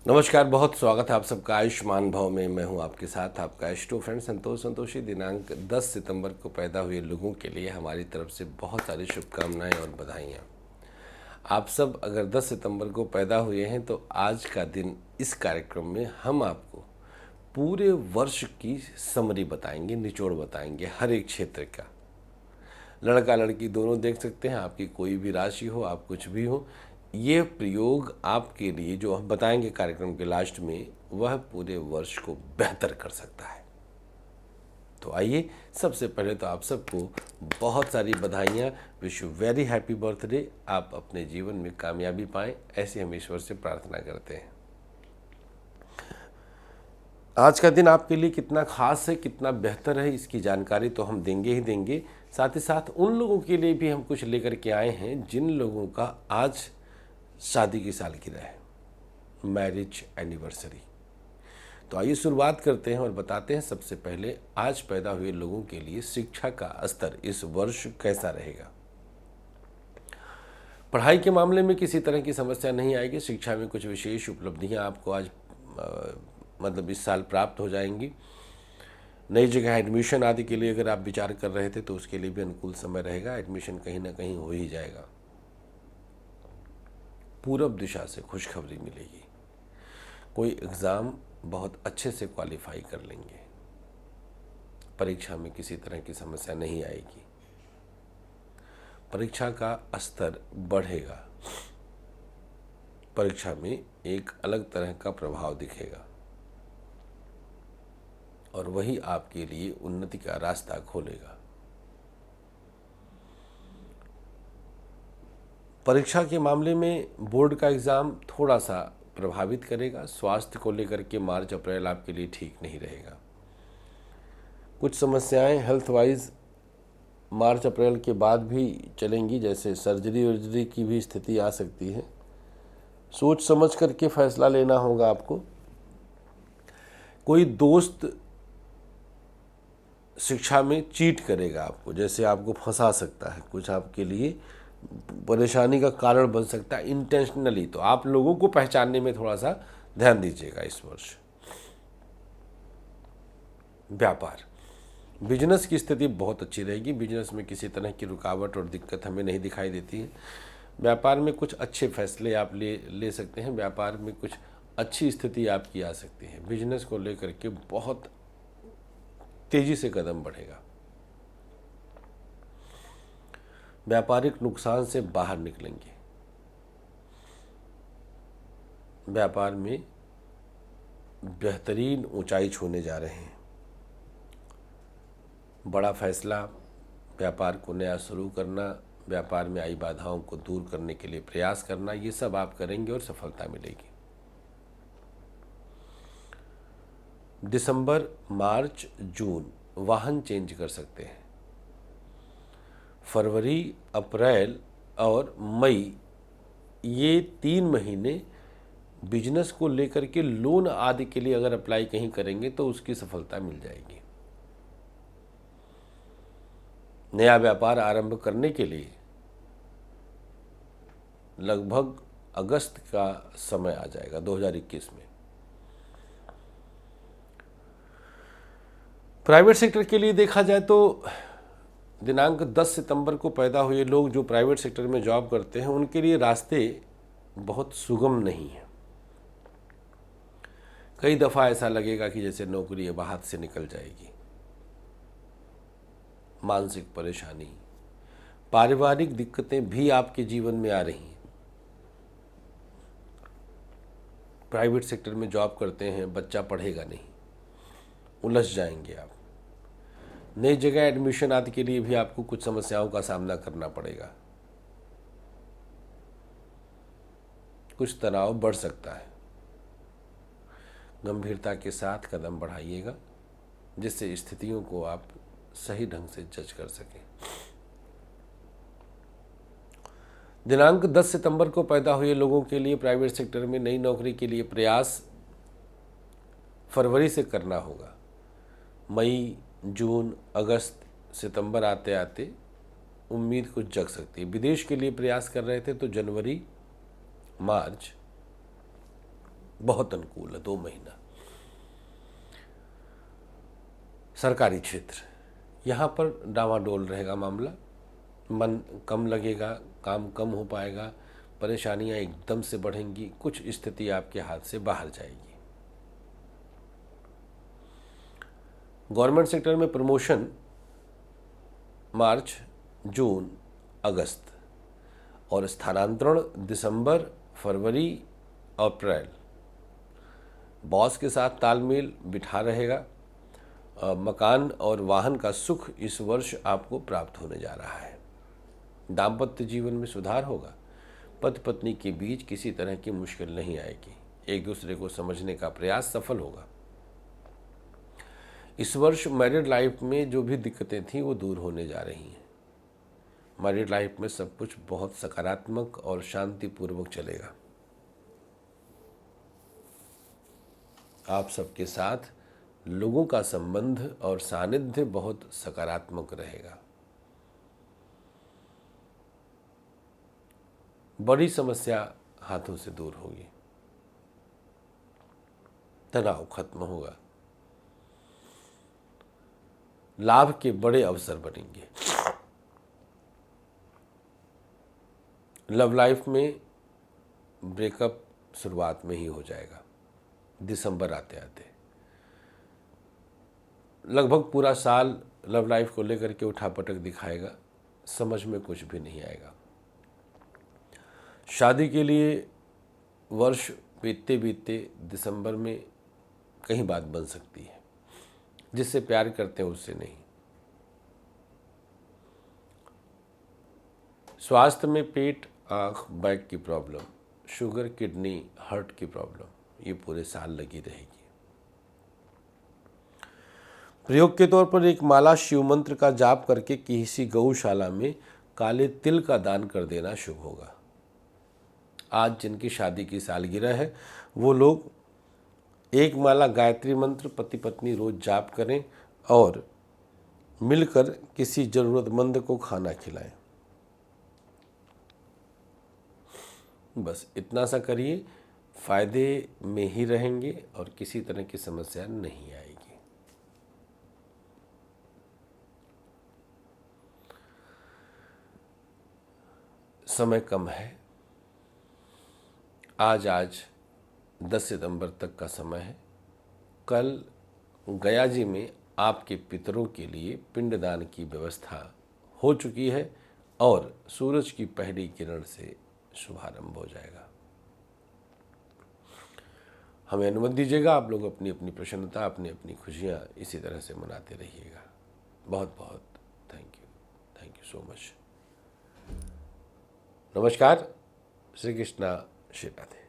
नमस्कार, बहुत स्वागत है आप सबका आयुष्मान भव में। मैं हूं आपके साथ आपका एस्ट्रो फ्रेंड संतोष संतोषी। दिनांक 10 सितंबर को पैदा हुए लोगों के लिए हमारी तरफ से बहुत सारी शुभकामनाएं और बधाइयाँ। आप सब अगर 10 सितंबर को पैदा हुए हैं तो आज का दिन इस कार्यक्रम में हम आपको पूरे वर्ष की समरी बताएंगे, निचोड़ बताएंगे हर एक क्षेत्र का। लड़का लड़की दोनों देख सकते हैं, आपकी कोई भी राशि हो, आप कुछ भी हो, ये प्रयोग आपके लिए जो हम बताएंगे कार्यक्रम के लास्ट में, वह पूरे वर्ष को बेहतर कर सकता है। तो आइए, सबसे पहले तो आप सबको बहुत सारी बधाइयाँ। Wish you very happy birthday. आप अपने जीवन में कामयाबी पाएं, ऐसी हम ईश्वर से प्रार्थना करते हैं। आज का दिन आपके लिए कितना खास है, कितना बेहतर है, इसकी जानकारी तो हम देंगे ही देंगे। साथ ही साथ उन लोगों के लिए भी हम कुछ लेकर के आए हैं जिन लोगों का आज शादी की सालगिरह है, मैरिज एनिवर्सरी। तो आइए शुरुआत करते हैं और बताते हैं सबसे पहले आज पैदा हुए लोगों के लिए शिक्षा का स्तर इस वर्ष कैसा रहेगा। पढ़ाई के मामले में किसी तरह की समस्या नहीं आएगी। शिक्षा में कुछ विशेष उपलब्धियां आपको आज मतलब इस साल प्राप्त हो जाएंगी। नई जगह एडमिशन आदि के लिए अगर आप विचार कर रहे थे तो उसके लिए भी अनुकूल समय रहेगा। एडमिशन कहीं ना कहीं हो ही जाएगा। पूरब दिशा से खुशखबरी मिलेगी। कोई एग्ज़ाम बहुत अच्छे से क्वालिफाई कर लेंगे। परीक्षा में किसी तरह की समस्या नहीं आएगी। परीक्षा का स्तर बढ़ेगा। परीक्षा में एक अलग तरह का प्रभाव दिखेगा और वही आपके लिए उन्नति का रास्ता खोलेगा। परीक्षा के मामले में बोर्ड का एग्ज़ाम थोड़ा सा प्रभावित करेगा। स्वास्थ्य को लेकर के मार्च अप्रैल आपके लिए ठीक नहीं रहेगा। कुछ समस्याएं हेल्थ वाइज मार्च अप्रैल के बाद भी चलेंगी, जैसे सर्जरी वर्जरी की भी स्थिति आ सकती है। सोच समझ करके फैसला लेना होगा आपको। कोई दोस्त शिक्षा में चीट करेगा आपको, जैसे आपको फंसा सकता है, कुछ आपके लिए परेशानी का कारण बन सकता है इंटेंशनली। तो आप लोगों को पहचानने में थोड़ा सा ध्यान दीजिएगा इस वर्ष। व्यापार बिजनेस की स्थिति बहुत अच्छी रहेगी। बिजनेस में किसी तरह की रुकावट और दिक्कत हमें नहीं दिखाई देती है। व्यापार में कुछ अच्छे फैसले आप ले सकते हैं। व्यापार में कुछ अच्छी स्थिति आपकी आ सकती है। बिजनेस को लेकर के बहुत तेजी से कदम बढ़ेगा। व्यापारिक नुकसान से बाहर निकलेंगे। व्यापार में बेहतरीन ऊंचाई छूने जा रहे हैं। बड़ा फैसला, व्यापार को नया शुरू करना, व्यापार में आई बाधाओं को दूर करने के लिए प्रयास करना, ये सब आप करेंगे और सफलता मिलेगी। दिसंबर, मार्च, जून वाहन चेंज कर सकते हैं। फरवरी, अप्रैल और मई, ये 3 महीने बिजनेस को लेकर के लोन आदि के लिए अगर अप्लाई कहीं करेंगे तो उसकी सफलता मिल जाएगी। नया व्यापार आरंभ करने के लिए लगभग अगस्त का समय आ जाएगा 2021 में। प्राइवेट सेक्टर के लिए देखा जाए तो दिनांक 10 सितंबर को पैदा हुए लोग जो प्राइवेट सेक्टर में जॉब करते हैं उनके लिए रास्ते बहुत सुगम नहीं है। कई दफ़ा ऐसा लगेगा कि जैसे नौकरी अब हाथ से निकल जाएगी। मानसिक परेशानी, पारिवारिक दिक्कतें भी आपके जीवन में आ रही हैं। प्राइवेट सेक्टर में जॉब करते हैं, बच्चा पढ़ेगा नहीं, उलझ जाएंगे आप। नई जगह एडमिशन आदि के लिए भी आपको कुछ समस्याओं का सामना करना पड़ेगा। कुछ तनाव बढ़ सकता है। गंभीरता के साथ कदम बढ़ाइएगा जिससे स्थितियों को आप सही ढंग से जज कर सकें। दिनांक 10 सितंबर को पैदा हुए लोगों के लिए प्राइवेट सेक्टर में नई नौकरी के लिए प्रयास फरवरी से करना होगा। मई, जून, अगस्त, सितंबर आते आते उम्मीद कुछ जग सकती है। विदेश के लिए प्रयास कर रहे थे तो जनवरी, मार्च, बहुत अनुकूल है 2 महीना। सरकारी क्षेत्र, यहाँ पर डावाडोल रहेगा मामला, मन कम लगेगा, काम कम हो पाएगा, परेशानियाँ एकदम से बढ़ेंगी, कुछ स्थिति आपके हाथ से बाहर जाएगी। गवर्नमेंट सेक्टर में प्रमोशन मार्च, जून, अगस्त और स्थानांतरण दिसंबर, फरवरी, अप्रैल। बॉस के साथ तालमेल बिठा रहेगा। मकान और वाहन का सुख इस वर्ष आपको प्राप्त होने जा रहा है। दाम्पत्य जीवन में सुधार होगा। पति पत्नी के बीच किसी तरह की मुश्किल नहीं आएगी। एक दूसरे को समझने का प्रयास सफल होगा। इस वर्ष मैरिड लाइफ में जो भी दिक्कतें थीं वो दूर होने जा रही हैं। मैरिड लाइफ में सब कुछ बहुत सकारात्मक और शांतिपूर्वक चलेगा। आप सबके साथ लोगों का संबंध और सानिध्य बहुत सकारात्मक रहेगा। बड़ी समस्या हाथों से दूर होगी। तनाव खत्म होगा। लाभ के बड़े अवसर बनेंगे। लव लाइफ में ब्रेकअप शुरुआत में ही हो जाएगा, दिसंबर आते आते। लगभग पूरा साल लव लाइफ को लेकर के उठापटक दिखाएगा, समझ में कुछ भी नहीं आएगा। शादी के लिए वर्ष बीतते बीतते दिसंबर में कहीं बात बन सकती है, जिससे प्यार करते हैं उससे नहीं। स्वास्थ्य में पेट, आँख, बैक की प्रॉब्लम, शुगर, किडनी, हार्ट की प्रॉब्लम ये पूरे साल लगी रहेगी। प्रयोग के तौर पर एक माला शिव मंत्र का जाप करके किसी गौशाला में काले तिल का दान कर देना शुभ होगा। आज जिनकी शादी की सालगिरह है वो लोग एक माला गायत्री मंत्र पति पत्नी रोज जाप करें और मिलकर किसी जरूरतमंद को खाना खिलाएं। बस इतना सा करिए, फायदे में ही रहेंगे और किसी तरह की समस्या नहीं आएगी। समय कम है। आज 10 सितंबर तक का समय है। कल गया जी में आपके पितरों के लिए पिंडदान की व्यवस्था हो चुकी है और सूरज की पहली किरण से शुभारंभ हो जाएगा। हमें अनुमति दीजिएगा, आप लोग अपनी अपनी प्रसन्नता, अपनी अपनी खुशियाँ इसी तरह से मनाते रहिएगा। बहुत बहुत थैंक यू सो मच। नमस्कार। श्री कृष्णा, श्री राधे।